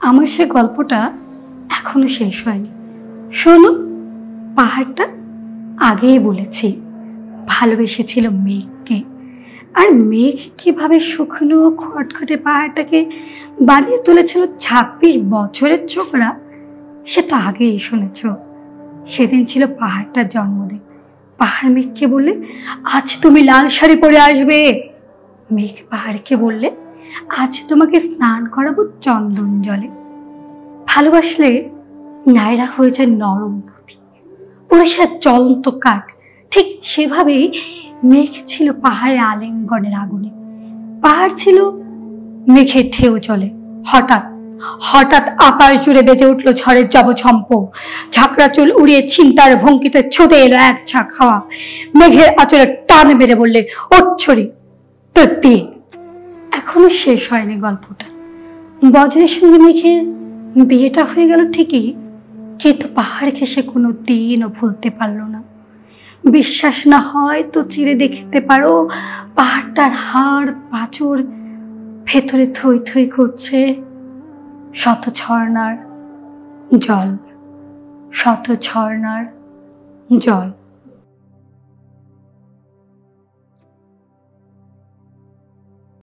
আমার সে গল্পটা এখনো শেষ হয়নি। শোনো, পাহাড়টা আগেই বলেছি ভালোবেসেছিল মেঘকে, আর মেঘ কিভাবে শুকনো খটখটে পাহাড়টাকে বানিয়ে তুলেছিল 26 বছরের ছোকরা, সে তো আগেই শুনেছ। সেদিন ছিল পাহাড়টার জন্মদিন। পাহাড় মেঘকে বললে, আজ তুমি লাল শাড়ি পরে আসবে। মেঘ পাহাড়কে বললে, আজ তোমাকে স্নান করাবো চন্দন জলে। ভালোবাসলে নায়রা হয়ে যায় নরম নদী, উড়িষ্যার জ্বলন্ত কাঠ। ঠিক সেভাবেই মেঘ ছিল পাহাড়ে আলিঙ্গনের আগুনে। পাহাড় ছিল মেঘের ঢেউ চলে। হঠাৎ হঠাৎ আকাশ জুড়ে বেজে উঠল ঝড়ের জবঝম্প। ঝাঁকড়া চুল উড়িয়ে ছিনতার ভঙ্গিতে ছুটে এলো এক ঝাঁক হাওয়া। মেঘের আঁচলে টান মেরে বললে, ওচ্ছরি তোর বিয়ে। এখনো শেষ হয়নি গল্পটা। বজ্রের সঙ্গে মেঘের বিয়েটা হয়ে গেল ঠিকই, কিন্তু পাহাড়কে সে কোনো দিনও ভুলতে পারল না। বিশ্বাস না হয় তো চিরে দেখতে পারো, পাহাড়টার হাড় পাঁচর ভেতরে থই থই করছে শত ঝর্ণার জল, শত ঝর্ণার জল।